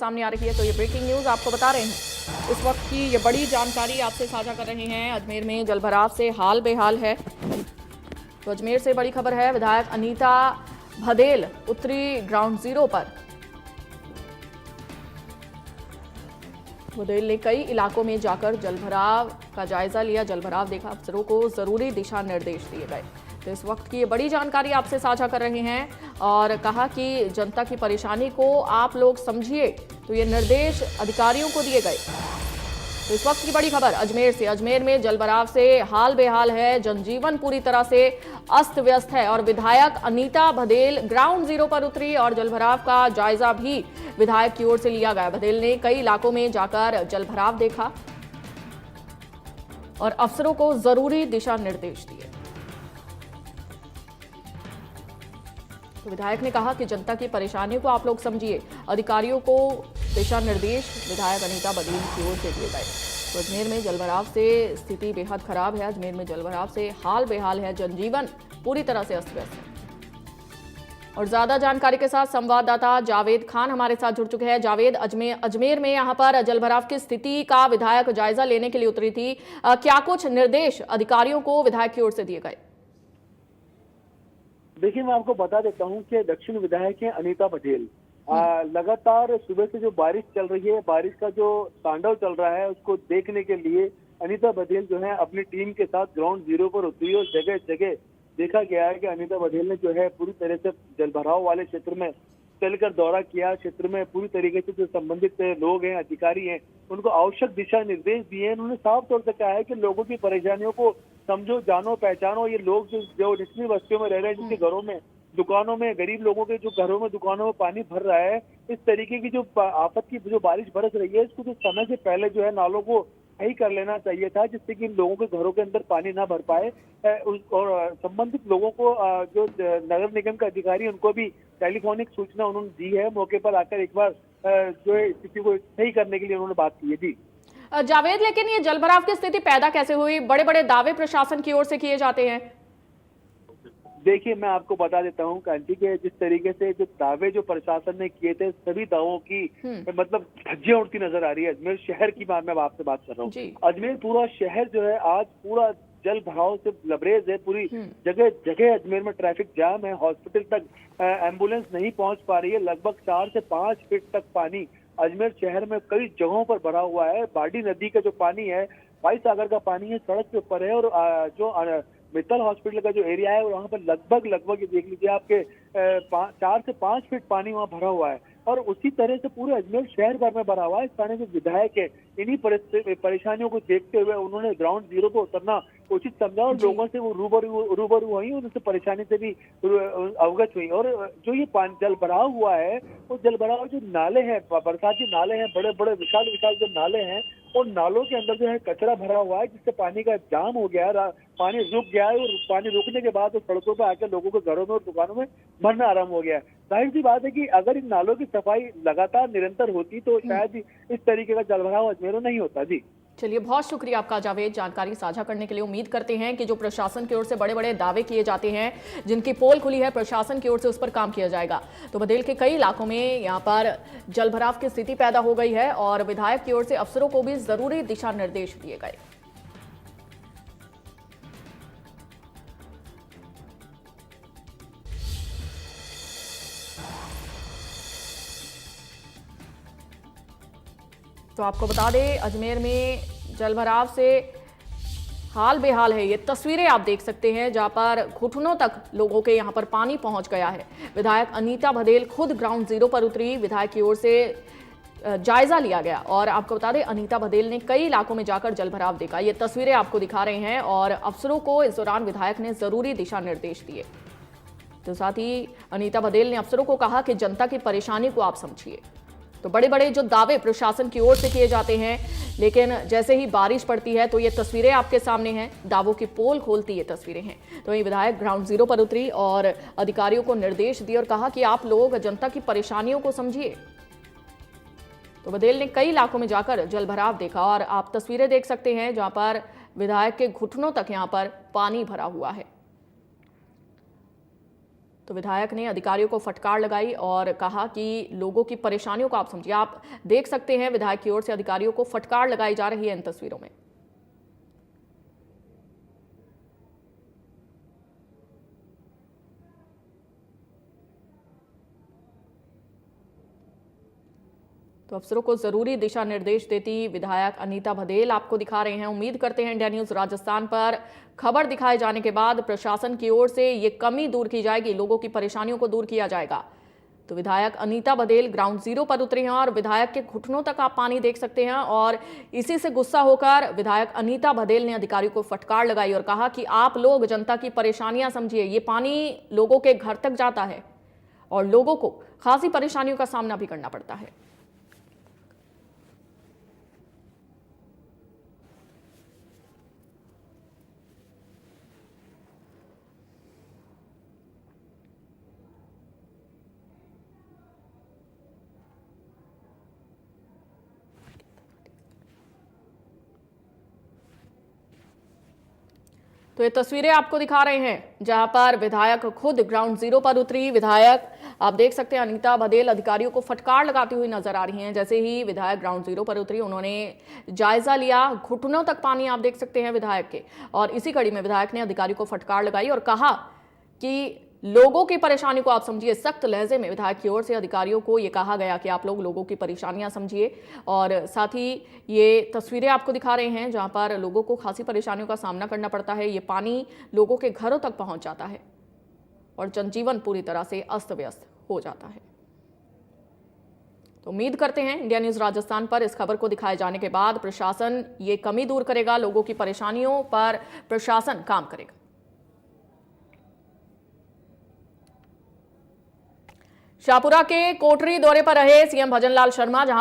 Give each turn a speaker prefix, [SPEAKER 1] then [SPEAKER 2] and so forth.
[SPEAKER 1] सामने आ रही है। तो ये ब्रेकिंग न्यूज आपको बता रहे हैं, इस वक्त की ये बड़ी जानकारी आपसे साझा कर रहे हैं। अजमेर में जलभराव से हाल बेहाल है। तो अजमेर से बड़ी खबर है, विधायक अनीता भदेल उतरी ग्राउंड जीरो पर। भदेल ने कई इलाकों में जाकर जलभराव का जायजा लिया, जलभराव देखा, अफसरों को जरूरी दिशा निर्देश दिए गए। तो इस वक्त की ये बड़ी जानकारी आपसे साझा कर रहे हैं और कहा कि जनता की परेशानी को आप लोग समझिए। तो ये निर्देश अधिकारियों को दिए गए। तो इस वक्त की बड़ी खबर अजमेर से। अजमेर में जलभराव से हाल बेहाल है, जनजीवन पूरी तरह से अस्त व्यस्त है और विधायक अनीता भदेल ग्राउंड जीरो पर उतरी और जलभराव का जायजा भी विधायक की ओर से लिया गया। भदेल ने कई इलाकों में जाकर जलभराव देखा और अफसरों को जरूरी दिशा निर्देश दिए। तो विधायक ने कहा कि जनता की परेशानियों को आप लोग समझिए, अधिकारियों को दिशा निर्देश विधायक अनीता भदेल की ओर से दिए गए। तो अजमेर में जलभराव से स्थिति बेहद खराब है। अजमेर में जलभराव से हाल बेहाल है, जनजीवन पूरी तरह से अस्त व्यस्त है। और ज्यादा जानकारी के साथ संवाददाता जावेद खान हमारे साथ जुड़ चुके हैं। जावेद, अजमेर में यहाँ पर जलभराव की स्थिति का विधायक जायजा लेने के लिए उतरी थी, क्या कुछ निर्देश अधिकारियों को विधायक की ओर से दिए गए?
[SPEAKER 2] देखिए, मैं आपको बता देता हूं कि दक्षिण विधायक है अनीता भदेल। लगातार सुबह से जो बारिश चल रही है, बारिश का जो तांडव चल रहा है, उसको देखने के लिए अनीता भदेल जो है अपनी टीम के साथ ग्राउंड जीरो पर उतरी और जगह जगह देखा गया है कि अनीता भदेल ने जो है पूरी तरह से जलभराव वाले क्षेत्र में चलकर दौरा किया। क्षेत्र में पूरी तरीके से जो संबंधित लोग हैं, अधिकारी हैं, उनको आवश्यक दिशा निर्देश दिए हैं। उन्होंने साफ तौर से कहा है कि लोगों की परेशानियों को समझो, जानो, पहचानो। ये लोग जो निचली बस्तियों में रह रहे हैं, जिनके घरों में, दुकानों में, गरीब लोगों के जो घरों में, दुकानों में पानी भर रहा है, इस तरीके की जो आफत की जो बारिश बरस रही है, इसको जो समय से पहले जो है नालों को सही कर लेना चाहिए था, जिससे कि इन लोगों के घरों के अंदर पानी ना भर पाए। और संबंधित लोगों को जो नगर निगम के अधिकारी, उनको भी टेलीफोनिक सूचना उन्होंने दी है। मौके पर आकर एक बार जो है स्थिति को सही करने के लिए उन्होंने बात की है। जी
[SPEAKER 1] जावेद, लेकिन ये जलभराव की स्थिति पैदा कैसे हुई? बड़े बड़े दावे प्रशासन की ओर से किए जाते हैं।
[SPEAKER 2] देखिए, मैं आपको बता देता हूँ कांटी के, जिस तरीके से जो दावे जो प्रशासन ने किए थे, सभी दावों की मतलब धज्जियां उड़ती नजर आ रही है। अजमेर शहर की बात मैं आपसे बात कर रहा हूँ। अजमेर पूरा शहर जो है आज पूरा जल भराव से लबरेज है। पूरी जगह जगह अजमेर में ट्रैफिक जाम है। हॉस्पिटल तक एम्बुलेंस नहीं पहुंच पा रही है। लगभग 4 से 5 फीट तक पानी अजमेर शहर में कई जगहों पर भरा हुआ है। बाडी नदी का जो पानी है, बाई सागर का पानी है, सड़क के ऊपर है। और जो मित्तल हॉस्पिटल का जो एरिया है, वहाँ पर लगभग देख लीजिए आपके 4 से 5 फीट पानी वहाँ भरा हुआ है। और उसी तरह से पूरे अजमेर शहर भर में भरा हुआ है। स्थानीय जो विधायक है, इन्हीं परेशानियों को देखते हुए उन्होंने ग्राउंड जीरो पर उतरना उचित समझा और लोगों से वो रूबरू हुई, उनसे परेशानी से भी अवगत हुई। और जो ये जल भराव हुआ है, वो जल भराव जो नाले हैं, बरसाती नाले हैं, बड़े बड़े विशाल विशाल जो नाले हैं, और नालों के अंदर जो है कचरा भरा हुआ है, जिससे पानी का जाम हो गया है। पानी रुक गया है और पानी रुकने के बाद सड़कों पर आकर लोगों के घरों में और दुकानों में भरना आरंभ हो गया है। जाहिर सी बात है कि अगर इन नालों की सफाई लगातार निरंतर होती तो शायद इस तरीके का जलभराव अजमेर में नहीं होता। जी
[SPEAKER 1] चलिए, बहुत शुक्रिया आपका जावेद, जानकारी साझा करने के लिए। उम्मीद करते हैं कि जो प्रशासन की ओर से बड़े बड़े दावे किए जाते हैं, जिनकी पोल खुली है प्रशासन की ओर से, उस पर काम किया जाएगा। तो बदेल के कई इलाकों में यहाँ पर जलभराव की स्थिति पैदा हो गई है और विधायक की ओर से अफसरों को भी जरूरी दिशा निर्देश दिए गए। तो आपको बता दें, अजमेर में जलभराव से हाल बेहाल है। ये तस्वीरें आप देख सकते हैं, जहां पर घुटनों तक लोगों के यहां पर पानी पहुंच गया है। विधायक अनीता भदेल खुद ग्राउंड जीरो पर उतरी, विधायक की ओर से जायजा लिया गया। और आपको बता दें, अनीता भदेल ने कई इलाकों में जाकर जलभराव देखा। ये तस्वीरें आपको दिखा रहे हैं और अफसरों को इस दौरान विधायक ने जरूरी दिशा निर्देश दिए। तो साथ ही अनीता भदेल ने अफसरों को कहा कि जनता की परेशानी को आप समझिए। तो बड़े बड़े जो दावे प्रशासन की ओर से किए जाते हैं, लेकिन जैसे ही बारिश पड़ती है तो ये तस्वीरें आपके सामने हैं, दावों की पोल खोलती ये तस्वीरें हैं। तो ये विधायक ग्राउंड जीरो पर उतरी और अधिकारियों को निर्देश दिए और कहा कि आप लोग जनता की परेशानियों को समझिए। तो बदेल ने कई इलाकों में जाकर जलभराव देखा और आप तस्वीरें देख सकते हैं, जहां पर विधायक के घुटनों तक यहां पर पानी भरा हुआ है। तो विधायक ने अधिकारियों को फटकार लगाई और कहा कि लोगों की परेशानियों को आप समझिए। आप देख सकते हैं विधायक की ओर से अधिकारियों को फटकार लगाई जा रही है इन तस्वीरों में। तो अफसरों को जरूरी दिशा निर्देश देती विधायक अनीता भदेल आपको दिखा रहे हैं। उम्मीद करते हैं इंडिया न्यूज राजस्थान पर खबर दिखाए जाने के बाद प्रशासन की ओर से ये कमी दूर की जाएगी, लोगों की परेशानियों को दूर किया जाएगा। तो विधायक अनीता भदेल ग्राउंड जीरो पर उतरी हैं और विधायक के घुटनों तक आप पानी देख सकते हैं। और इसी से गुस्सा होकर विधायक अनीता भदेल ने अधिकारियों को फटकार लगाई और कहा कि आप लोग जनता की परेशानियां समझिए, ये पानी लोगों के घर तक जाता है और लोगों को खासी परेशानियों का सामना भी करना पड़ता है। तो ये तस्वीरें आपको दिखा रहे हैं जहां पर विधायक खुद ग्राउंड जीरो पर उतरी। विधायक आप देख सकते हैं अनीता भदेल अधिकारियों को फटकार लगाती हुई नजर आ रही हैं। जैसे ही विधायक ग्राउंड जीरो पर उतरी उन्होंने जायजा लिया, घुटनों तक पानी आप देख सकते हैं विधायक के। और इसी कड़ी में विधायक ने अधिकारियों को फटकार लगाई और कहा कि लोगों की परेशानी को आप समझिए। सख्त लहजे में विधायक की ओर से अधिकारियों को यह कहा गया कि आप लोग लोगों की परेशानियां समझिए। और साथ ही ये तस्वीरें आपको दिखा रहे हैं जहां पर लोगों को खासी परेशानियों का सामना करना पड़ता है। ये पानी लोगों के घरों तक पहुंच जाता है और जनजीवन पूरी तरह से अस्त व्यस्त हो जाता है। तो उम्मीद करते हैं इंडिया न्यूज राजस्थान पर इस खबर को दिखाए जाने के बाद प्रशासन ये कमी दूर करेगा, लोगों की परेशानियों पर प्रशासन काम करेगा। शाहपुरा के कोटरी दौरे पर रहे सीएम भजनलाल शर्मा, जहां